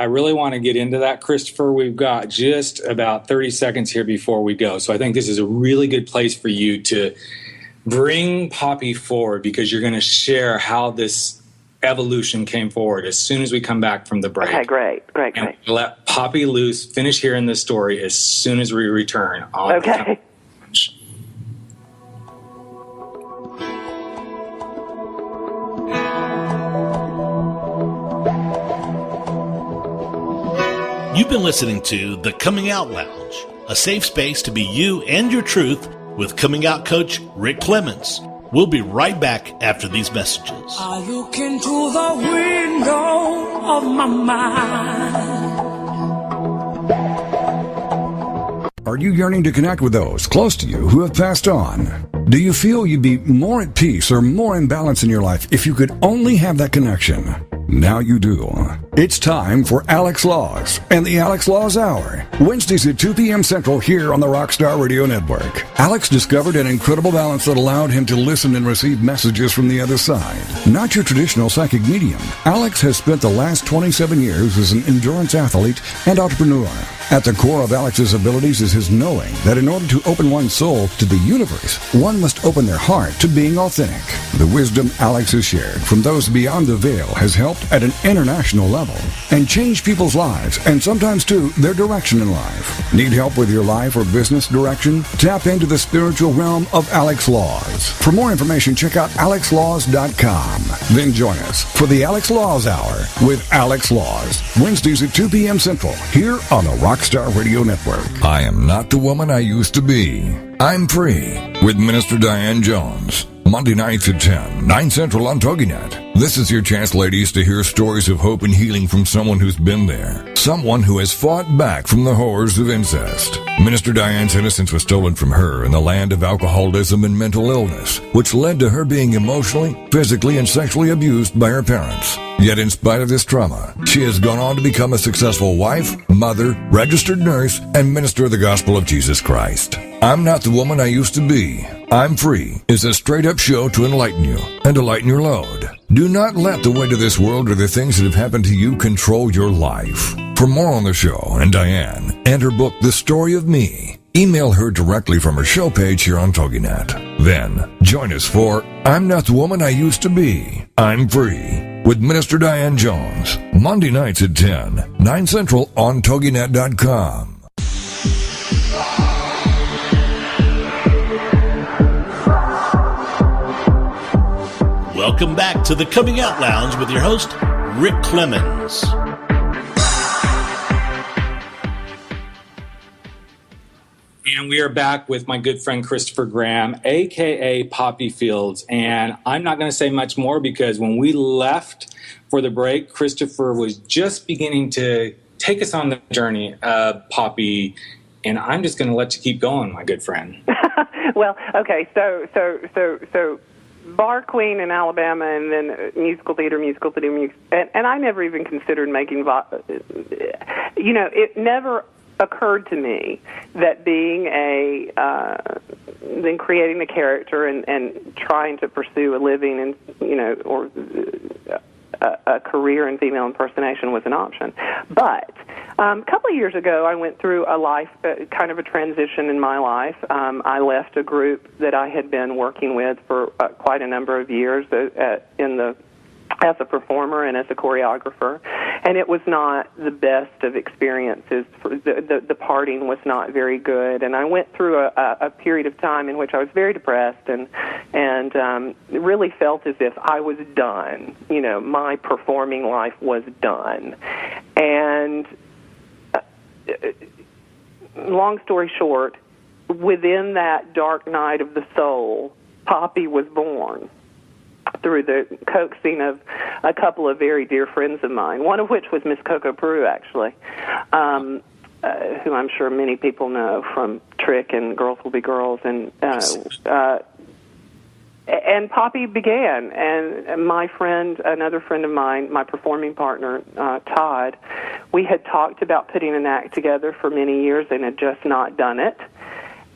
Speaker 2: really want to get into that, Christopher. We've got just about 30 seconds here before we go. So I think this is a really good place for you to bring Poppy forward because you're going to share how this evolution came forward as soon as we come back from the break.
Speaker 3: Okay, great.
Speaker 2: And let Poppy loose, finish hearing this story as soon as we return.
Speaker 3: Okay.
Speaker 1: You've been listening to The Coming Out Lounge, a safe space to be you and your truth with coming out coach Rick Clemens. We'll be right back after these messages.
Speaker 4: I look into the window of my mind.
Speaker 5: Are you yearning to connect with those close to you who have passed on? Do you feel you'd be more at peace or more in balance in your life if you could only have that connection? Now you do. It's time for Alex Laws and the Alex Laws Hour. Wednesdays at 2 p.m. Central here on the Rockstar Radio Network. Alex discovered an incredible balance that allowed him to listen and receive messages from the other side. Not your traditional psychic medium, Alex has spent the last 27 years as an endurance athlete and entrepreneur. At the core of Alex's abilities is his knowing that in order to open one's soul to the universe, one must open their heart to being authentic. The wisdom Alex has shared from those beyond the veil has helped at an international level and changed people's lives and sometimes too their direction in life. Need help with your life or business direction? Tap into the spiritual realm of Alex Laws. For more information, check out alexlaws.com. Then join us for the Alex Laws Hour with Alex Laws, Wednesdays at 2 p.m. Central here on the Rockstar Radio Network. I am not the woman I used to be. I'm free with Minister Diane Jones. Monday nights at 10, 9 Central on TogiNet. This is your chance, ladies, to hear stories of hope and healing from someone who's been there. Someone who has fought back from the horrors of incest. Minister Diane's innocence was stolen from her in the land of alcoholism and mental illness, which led to her being emotionally, physically, and sexually abused by her parents. Yet in spite of this trauma, she has gone on to become a successful wife, mother, registered nurse, and minister of the gospel of Jesus Christ. I'm not the woman I used to be. I'm Free is a straight-up show to enlighten you and to lighten your load. Do not let the weight of this world or the things that have happened to you control your life. For more on the show and Diane and her book, The Story of Me, email her directly from her show page here on TogiNet. Then, join us for I'm Not the Woman I Used to Be. I'm Free with Minister Diane Jones. Monday nights at 10, 9 Central on TogiNet.com.
Speaker 1: Welcome back to the Coming Out Lounge with your host, Rick Clemens.
Speaker 2: And we are back with my good friend Christopher Graham, a.k.a. Poppy Fields. And I'm not going to say much more because when we left for the break, Christopher was just beginning to take us on the journey of Poppy. And I'm just going to let you keep going, my good friend.
Speaker 3: Well, okay, so bar queen in Alabama, and then musical theater, and I never even considered making, it never occurred to me that being then creating the character and trying to pursue a living and, or a career in female impersonation was an option. But a couple of years ago, I went through a life, kind of a transition in my life. I left a group that I had been working with for quite a number of years as a performer and as a choreographer, and it was not the best of experiences. The parting was not very good, and I went through a period of time in which I was very depressed and really felt as if I was done. My performing life was done. And long story short, within that dark night of the soul, Poppy was born, through the coaxing of a couple of very dear friends of mine, one of which was Miss Coco Peru, actually, who I'm sure many people know from Trick and Girls Will Be Girls. And Poppy began, and my friend, another friend of mine, my performing partner, Todd, we had talked about putting an act together for many years and had just not done it.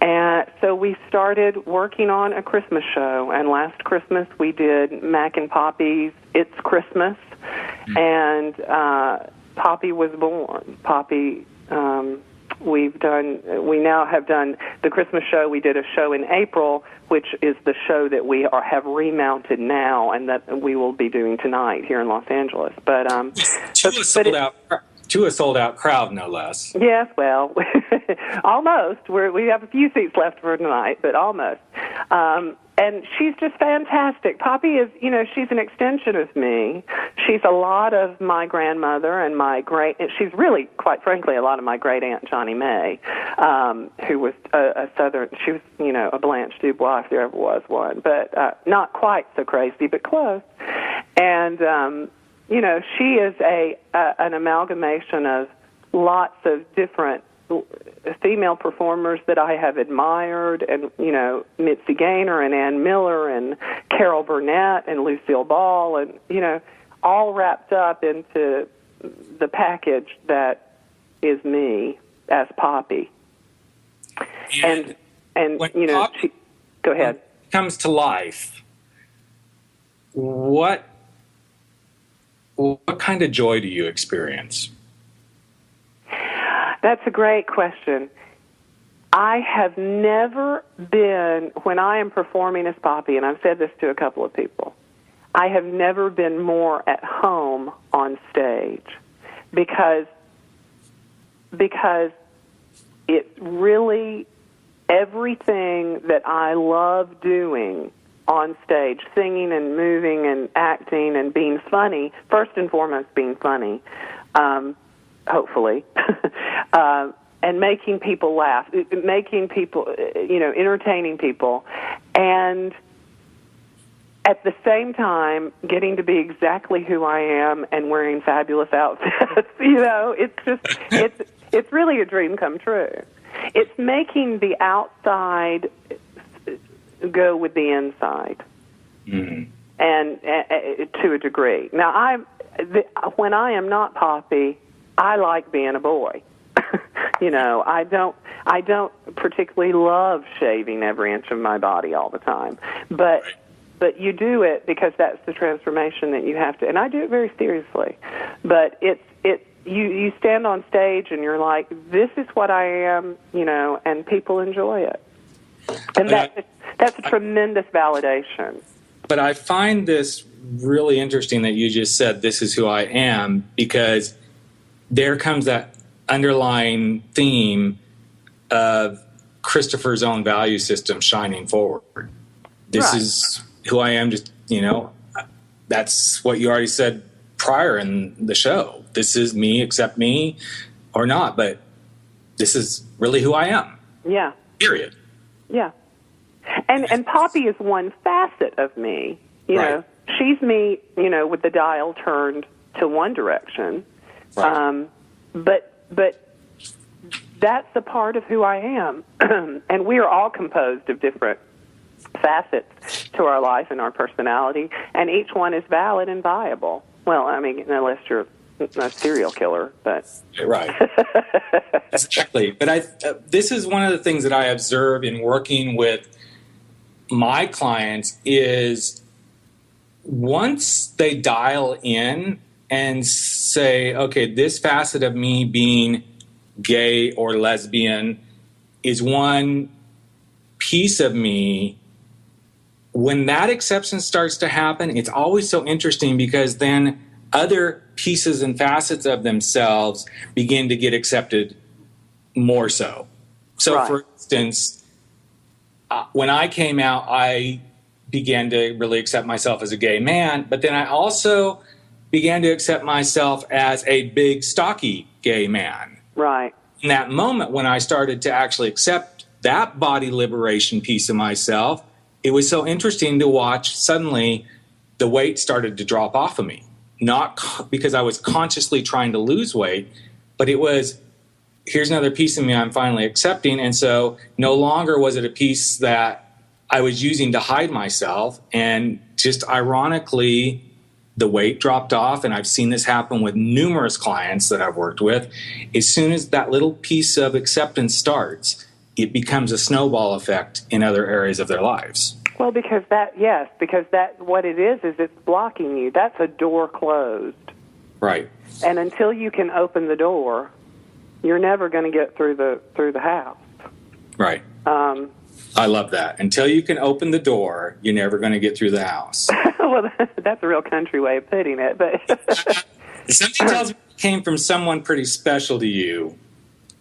Speaker 3: And so we started working on a Christmas show, and last Christmas we did Mac and Poppy's It's Christmas, and Poppy was born. Poppy, we now have done the Christmas show. We did a show in April, which is the show that we have remounted now, and that we will be doing tonight here in Los Angeles. But
Speaker 2: to a sold-out crowd, no less.
Speaker 3: Yes, well, almost. We have a few seats left for tonight, but almost. And she's just fantastic. Poppy is, she's an extension of me. She's a lot of my grandmother and she's really, quite frankly, a lot of my great-aunt Johnny May, who was a Southern, she was, a Blanche Dubois, if there ever was one, but not quite so crazy, but close. And, she is an amalgamation of lots of different female performers that I have admired, and, Mitzi Gaynor and Ann Miller and Carol Burnett and Lucille Ball, and, all wrapped up into the package that is me as Poppy. And Poppy, go ahead.
Speaker 2: Comes to life. What kind of joy do you experience?
Speaker 3: That's a great question. I have never been, when I am performing as Poppy, and I've said this to a couple of people, I have never been more at home on stage because it's really everything that I love doing on stage, singing and moving and acting and being funny, first and foremost being funny, hopefully, and making people laugh, making people, entertaining people, and at the same time getting to be exactly who I am and wearing fabulous outfits. It's really a dream come true. It's making the outside go with the inside, and to a degree. Now, when I am not Poppy, I like being a boy. I don't particularly love shaving every inch of my body all the time, but you do it because that's the transformation that you have to, and I do it very seriously. But you stand on stage and you're like, this is what I am, and people enjoy it, and that's a tremendous validation.
Speaker 2: But I find this really interesting that you just said, this is who I am, because there comes that underlying theme of Christopher's own value system shining forward. This is who I am, just, that's what you already said prior in the show. This is me, accept me or not, but this is really who I am.
Speaker 3: Yeah.
Speaker 2: Period.
Speaker 3: Yeah. And Poppy is one facet of me. You know, she's me, you know, with the dial turned to one direction. Right. But that's a part of who I am. And we are all composed of different facets to our life and our personality, and each one is valid and viable. Well, I mean, unless you're a serial killer, but...
Speaker 2: Right. Exactly. But this is one of the things that I observe in working with my clients is once they dial in and say, okay, this facet of me being gay or lesbian is one piece of me. When that acceptance starts to happen, it's always so interesting because then other pieces and facets of themselves begin to get accepted more so. So, for instance, when I came out, I began to really accept myself as a gay man, but then I also began to accept myself as a big, stocky gay man.
Speaker 3: Right.
Speaker 2: In that moment when I started to actually accept that body liberation piece of myself, it was so interesting to watch suddenly the weight started to drop off of me. Not because I was consciously trying to lose weight, but it was, here's another piece of me I'm finally accepting. And so no longer was it a piece that I was using to hide myself. And just ironically, the weight dropped off. And I've seen this happen with numerous clients that I've worked with. As soon as that little piece of acceptance starts, it becomes a snowball effect in other areas of their lives.
Speaker 3: Well, because what it is it's blocking you. That's a door closed.
Speaker 2: Right.
Speaker 3: And until you can open the door, you're never going to get through the house.
Speaker 2: Right. I love that. Until you can open the door, you're never going to get through the house.
Speaker 3: Well, that's a real country way of putting it. But
Speaker 2: something tells me it came from someone pretty special to you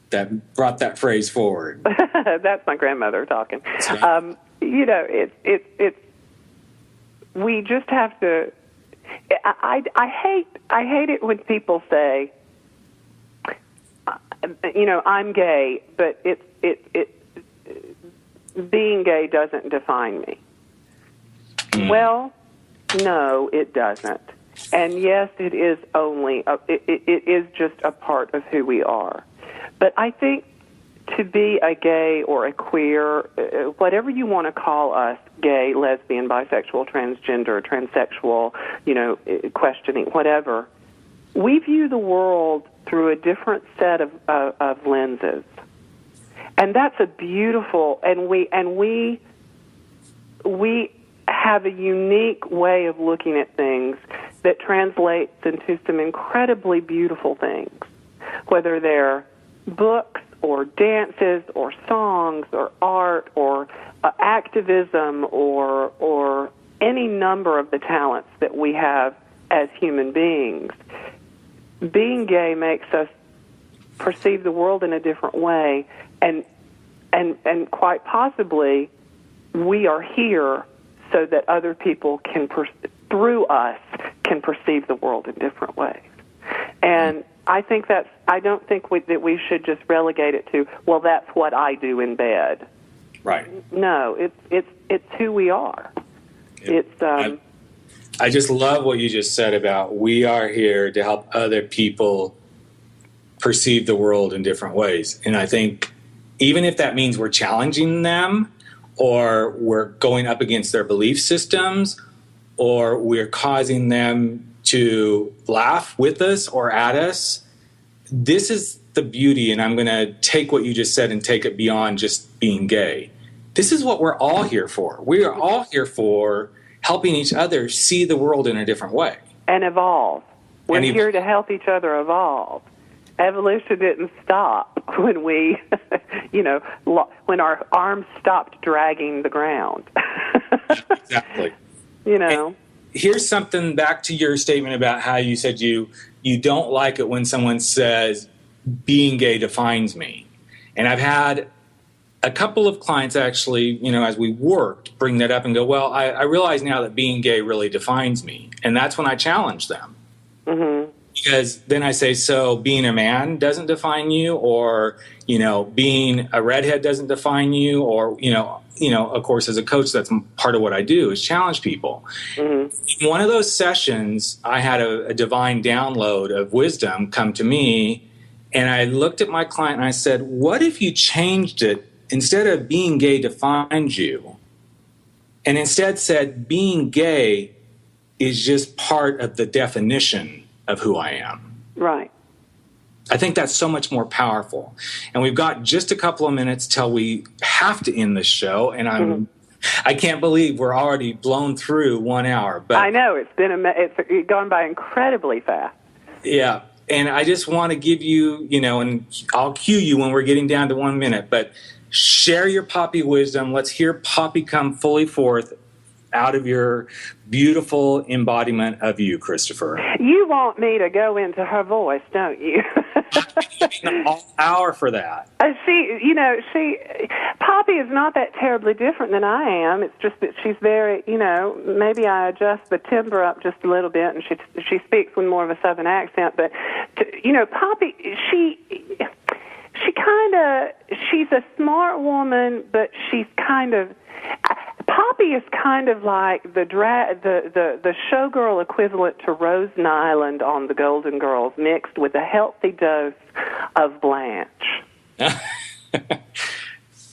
Speaker 2: that brought that phrase forward.
Speaker 3: That's my grandmother talking.
Speaker 2: That's right.
Speaker 3: You know, it's we just have to. I hate it when people say, you know, I'm gay, but being gay doesn't define me. Well, no, it doesn't. And yes, it is it is just a part of who we are. But I think to be a gay or a queer, whatever you want to call us, gay, lesbian, bisexual, transgender, transsexual, you know, questioning, whatever, we view the world through a different set of lenses. And that's a beautiful, and we have a unique way of looking at things that translates into some incredibly beautiful things, whether they're books or dances or songs or art or activism or any number of the talents that we have as human beings. Being gay makes us perceive the world in a different way, and quite possibly we are here so that other people can through us can perceive the world in different ways. And I think I don't think that we should just relegate it to, well, that's what I do in bed.
Speaker 2: Right.
Speaker 3: No, it's who we are. It's
Speaker 2: I just love what you just said about we are here to help other people perceive the world in different ways. And I think even if that means we're challenging them or we're going up against their belief systems or we're causing them to laugh with us or at us, this is the beauty, and I'm going to take what you just said and take it beyond just being gay. This is what we're all here for. We are all here for helping each other see the world in a different way.
Speaker 3: And evolve. We're here to help each other evolve. Evolution didn't stop when we, you know, when our arms stopped dragging the ground.
Speaker 2: Exactly.
Speaker 3: You know.
Speaker 2: And here's something back to your statement about how you said you don't like it when someone says being gay defines me. And I've had a couple of clients actually, as we worked, bring that up and go, well, I realize now that being gay really defines me. And that's when I challenge them. Mm-hmm. Because then I say, so being a man doesn't define you, or, being a redhead doesn't define you, or, of course, as a coach, that's part of what I do is challenge people. Mm-hmm. In one of those sessions, I had a divine download of wisdom come to me, and I looked at my client and I said, what if you changed it instead of being gay defines you, and instead said being gay is just part of the definition of who I am.
Speaker 3: Right.
Speaker 2: I think that's so much more powerful. And we've got just a couple of minutes till we have to end this show, and I can't believe we're already blown through 1 hour. But
Speaker 3: I know it's gone by incredibly fast.
Speaker 2: Yeah, and I just want to give you, and I'll cue you when we're getting down to 1 minute, but share your Poppy wisdom. Let's hear Poppy come fully forth out of your beautiful embodiment of you, Christopher.
Speaker 3: You want me to go into her voice, don't you?
Speaker 2: An all hour for that.
Speaker 3: Poppy is not that terribly different than I am. It's just that she's very, maybe I adjust the timbre up just a little bit, and she speaks with more of a Southern accent. But, Poppy, she's a smart woman, but she's Poppy is kind of like the showgirl equivalent to Rose Nyland on The Golden Girls, mixed with a healthy dose of Blanche.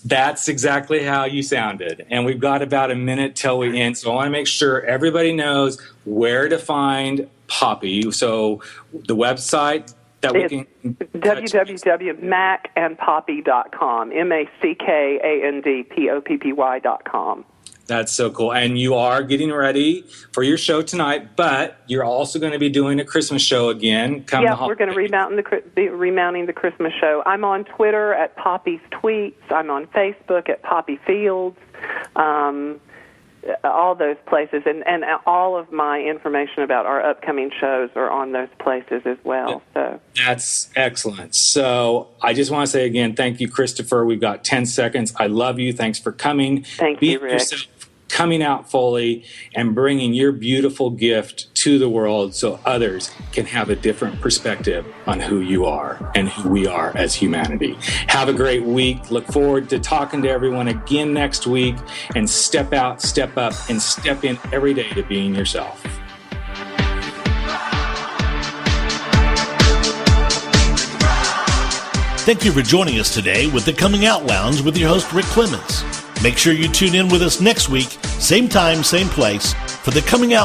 Speaker 2: That's exactly how you sounded. And we've got about a minute till we end, so I want to make sure everybody knows where to find Poppy. So the website that we can www.mackandpoppy.com, MACKANDPOPPY.com. That's so cool. And you are getting ready for your show tonight, but you're also going to be doing a Christmas show again.
Speaker 3: We're going to be remounting the Christmas show. I'm on Twitter at Poppy's Tweets. I'm on Facebook at Poppy Fields. All those places, and all of my information about our upcoming shows are on those places as well. So
Speaker 2: that's excellent. So I just want to say again, thank you, Christopher. We've got 10 seconds. I love you. Thanks for coming.
Speaker 3: Thank you, Rick.
Speaker 2: Yourself, coming out fully and bringing your beautiful gift to the world so others can have a different perspective on who you are and who we are as humanity. Have a great week. Look forward to talking to everyone again next week, and step out, step up, and step in every day to being yourself.
Speaker 1: Thank you for joining us today with the Coming Out Lounge with your host, Rick Clemens. Make sure you tune in with us next week, same time, same place, for the Coming Out